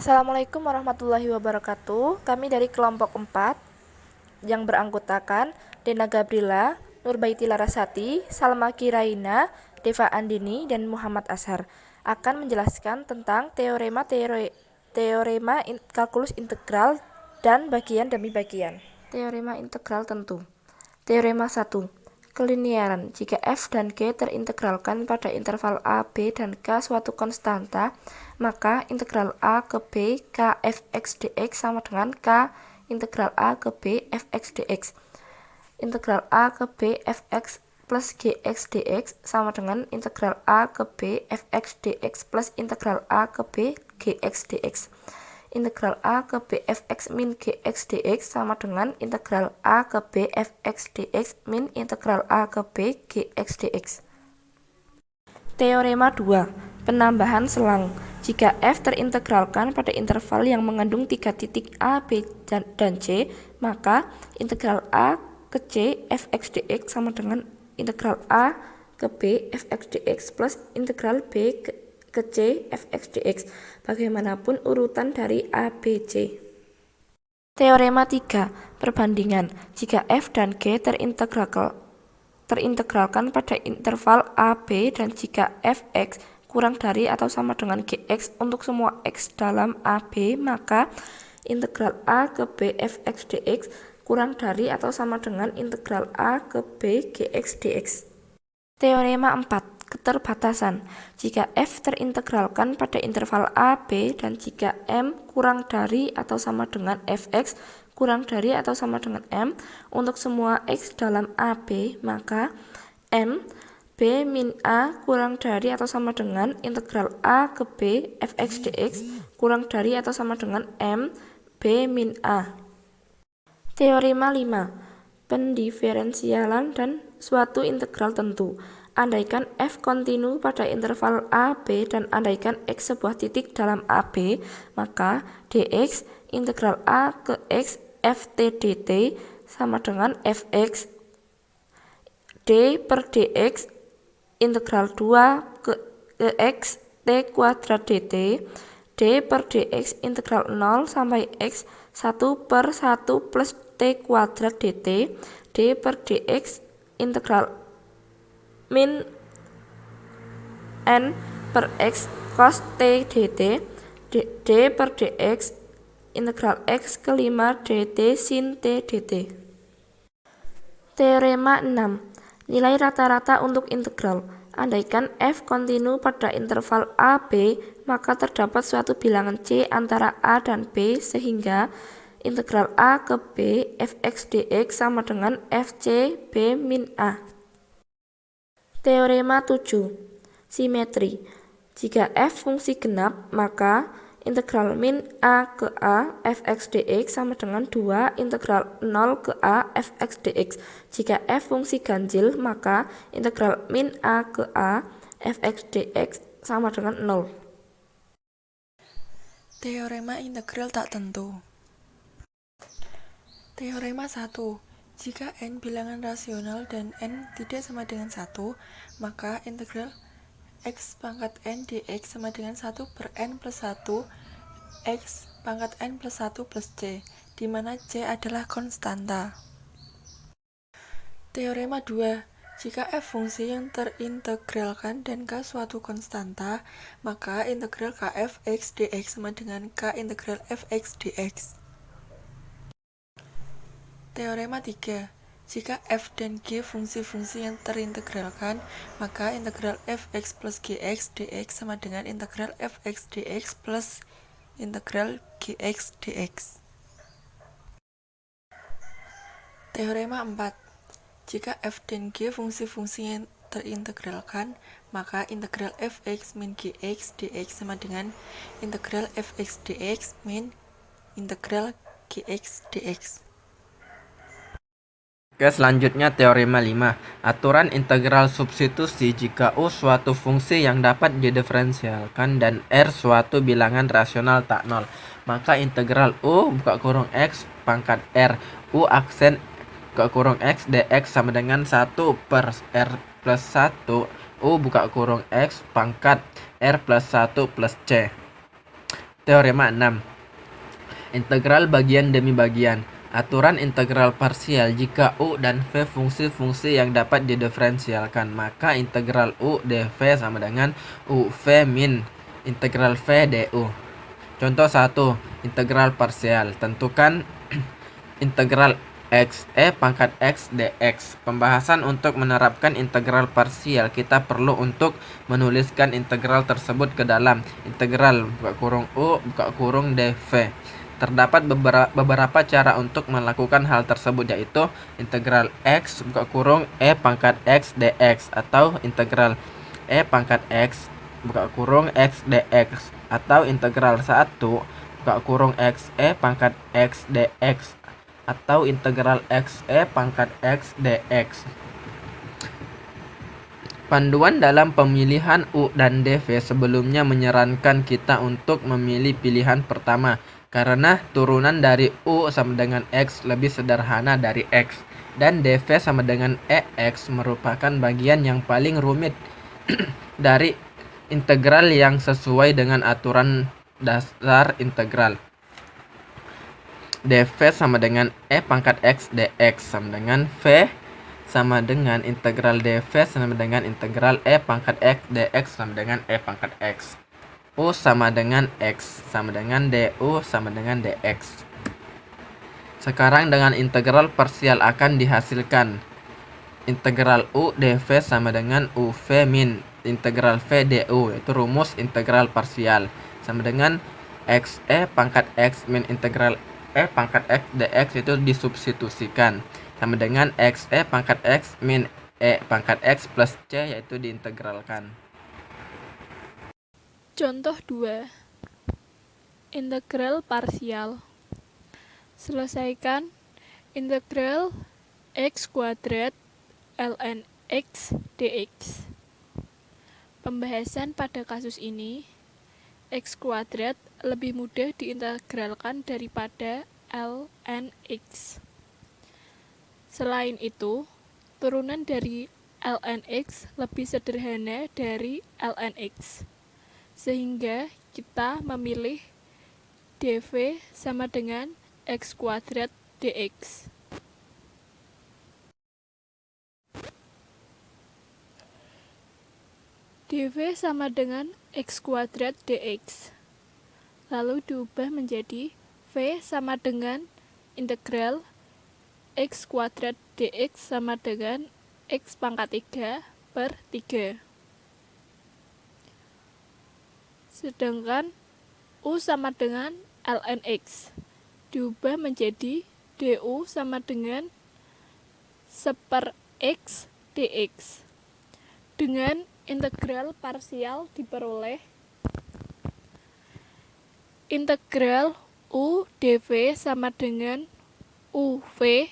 Assalamualaikum warahmatullahi wabarakatuh. Kami dari kelompok 4 yang beranggotakan Dena Gabriela, Nurbaiti Larasati, Salma Kiraina, Deva Andini, dan Muhammad Ashar akan menjelaskan tentang teorema kalkulus integral dan bagian demi bagian. Teorema integral tentu. Teorema 1. Keliniaran. Jika f dan g terintegralkan pada interval a, b, dan k suatu konstanta, maka integral a ke b k fx dx sama dengan k integral a ke b fx dx. Integral a ke b fx plus gx dx sama dengan integral a ke b fx dx plus integral a ke b gx dx. Integral a ke b fx min gx dx sama dengan integral a ke b fx dx min integral a ke b gx dx. Teorema 2. Penambahan selang. Jika f terintegralkan pada interval yang mengandung 3 titik a, b, dan c, maka integral a ke c fx dx sama dengan integral a ke b fx dx plus integral b ke c fx dx, bagaimanapun urutan dari a, b, c. Teorema 3. Perbandingan. Jika f dan g terintegralkan pada interval a, b, dan jika fx kurang dari atau sama dengan gx untuk semua x dalam a, b, maka integral a ke b fx dx kurang dari atau sama dengan integral a ke b gx dx. Teorema 4. Keterbatasan. Jika f terintegralkan pada interval a, b, dan jika m kurang dari atau sama dengan fx kurang dari atau sama dengan m untuk semua x dalam a, b, maka m b min a kurang dari atau sama dengan integral a ke b fx dx kurang dari atau sama dengan m b min a. Teorema 5. Pendiferensialan dan suatu integral tentu. Andaikan f kontinu pada interval a, b, dan andaikan x sebuah titik dalam a, b, maka dx integral a ke x ft dt sama dengan fx d per dx integral 2 ke x t kuadrat dt d per dx integral 0 sampai x 1 per 1 plus t kuadrat dt d per dx integral min n per x cos t dt d per dx integral x ke 5 dt sin t dt. Teorema 6. Nilai rata-rata untuk integral. Andaikan f kontinu pada interval a, b, maka terdapat suatu bilangan c antara a dan b sehingga integral a ke b fx dx sama dengan fc b min a. Teorema 7. Simetri. Jika f fungsi genap, maka integral min a ke a fx dx sama dengan 2 integral 0 ke a fx dx. Jika f fungsi ganjil, maka integral min a ke a fx dx sama dengan 0. Teorema integral tak tentu. Teorema 1. Jika n bilangan rasional dan n tidak sama dengan 1, maka integral x pangkat n dx sama dengan 1 per n plus 1 x pangkat n plus 1 plus c, di mana c adalah konstanta. Teorema 2. Jika f fungsi yang terintegralkan dan k suatu konstanta, maka integral kf x dx sama dengan k integral fx dx. Teorema 3. Jika f dan g fungsi-fungsi yang terintegralkan, maka integral fx plus gx dx sama dengan integral fx dx plus integral gx dx. Teorema 4. Jika f dan g fungsi-fungsi yang terintegralkan, maka integral fx min gx dx sama dengan integral fx dx min integral gx dx. Oke, selanjutnya teorema 5. Aturan integral substitusi jika U suatu fungsi yang dapat didiferensialkan dan R suatu bilangan rasional tak nol, maka integral U buka kurung X pangkat R U aksen buka kurung X dx sama dengan 1 per R plus 1 U buka kurung X pangkat R plus 1 plus C. Teorema 6. Integral bagian demi bagian. Aturan integral parsial jika U dan V fungsi-fungsi yang dapat didiferensialkan, maka integral U dV sama dengan UV min integral V du. Contoh 1. Integral parsial. Tentukan integral x pangkat x dx. Pembahasan untuk menerapkan integral parsial, kita perlu untuk menuliskan integral tersebut ke dalam integral buka kurung U buka kurung dv. Terdapat beberapa cara untuk melakukan hal tersebut, yaitu integral x buka kurung pangkat x dx atau integral pangkat x buka kurung x dx atau integral 1 buka kurung x pangkat x dx atau integral x pangkat x dx. Panduan dalam pemilihan U dan dV sebelumnya menyarankan kita untuk memilih pilihan pertama karena turunan dari U sama dengan X lebih sederhana dari X, dan dV sama dengan EX merupakan bagian yang paling rumit dari integral yang sesuai dengan aturan dasar integral. dV sama dengan pangkat X dx sama dengan V sama dengan integral dV sama dengan integral pangkat X dx sama dengan pangkat X. U sama dengan X sama dengan du sama dengan dx. Sekarang dengan integral parsial akan dihasilkan integral U dV sama dengan UV min integral V du, itu rumus integral parsial, sama dengan X pangkat X min integral pangkat X dx itu disubstitusikan sama dengan X pangkat X min pangkat X plus C, yaitu diintegralkan. Contoh 2. Integral parsial. Selesaikan integral x kuadrat ln x dx. Pembahasan pada kasus ini, x kuadrat lebih mudah diintegralkan daripada ln x. Selain itu, turunan dari ln x lebih sederhana dari ln x, sehingga kita memilih dv sama dengan x kuadrat dx. dv sama dengan x kuadrat dx, lalu diubah menjadi v sama dengan integral x kuadrat dx sama dengan x pangkat 3 per 3. Sedangkan U sama dengan ln x diubah menjadi du sama dengan 1/x dx. Dengan integral parsial diperoleh integral U dv sama dengan UV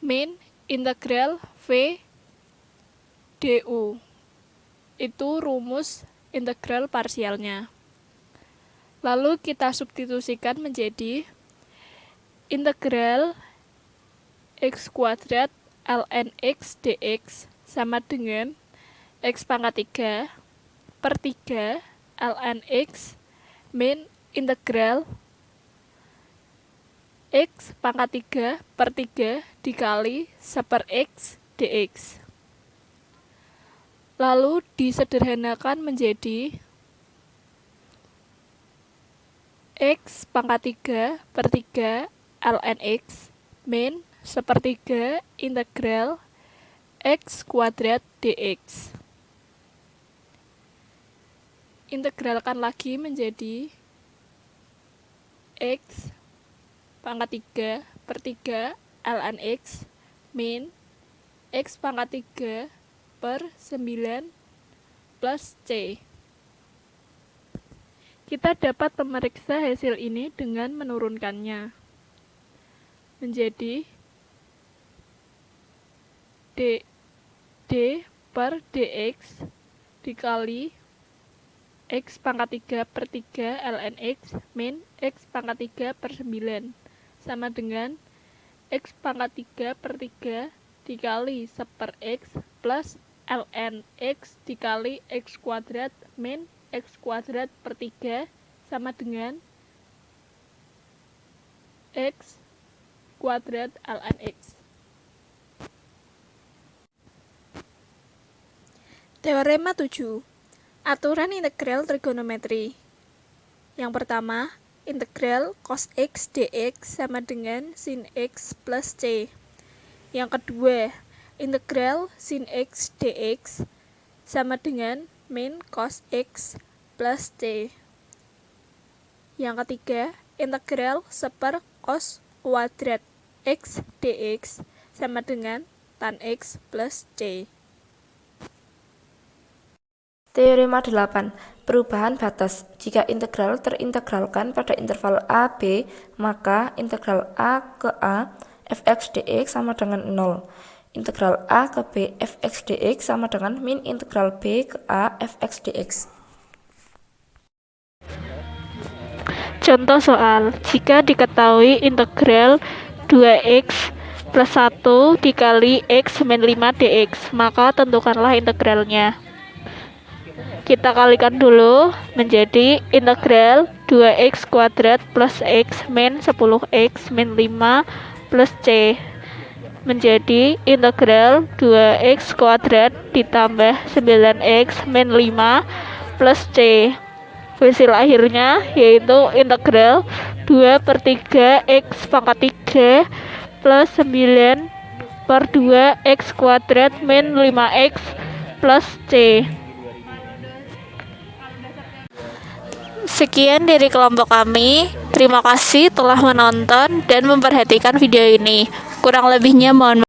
min integral V du. Itu rumus integral parsialnya. Lalu kita substitusikan menjadi integral x kuadrat ln x dx sama dengan x pangkat 3 per 3 ln x min integral x pangkat 3 per 3 dikali 1/x dx. Lalu disederhanakan menjadi x pangkat 3 per 3 ln x min 1/3 integral x kuadrat dx. Integralkan lagi menjadi x pangkat 3 per 3 ln x min x pangkat 3 per 9 plus C. Kita dapat memeriksa hasil ini dengan menurunkannya menjadi d per dx dikali x pangkat 3 per 3 ln x min x pangkat 3 per 9 sama dengan x pangkat 3 per 3 dikali 1/x plus ln x dikali x kuadrat min x kuadrat per 3 sama dengan X kuadrat ln X. Teorema 7. Aturan integral trigonometri. Yang pertama, integral cos X dx sama dengan sin X plus C. Yang kedua, integral sin X dx sama dengan min cos X plus C. Yang ketiga, integral seper cos kuadrat X dx sama dengan tan X plus C. Teorema 8. Perubahan batas. Jika integral terintegralkan pada interval a, b, maka integral a ke a fx dx sama dengan 0. Integral a ke b fx dx sama dengan min integral b ke a fx dx. Contoh soal, jika diketahui integral 2x plus 1 dikali x min 5 dx, maka tentukanlah integralnya. Kita kalikan dulu menjadi integral 2x kuadrat plus x min 10x min 5 plus c menjadi integral 2x kuadrat ditambah 9x min 5 plus c. Hasil akhirnya yaitu integral 2/3 x pangkat 3 plus 9/2 x kuadrat min 5x plus c. Sekian dari kelompok kami. Terima kasih telah menonton dan memperhatikan video ini. Kurang lebihnya mohon maaf.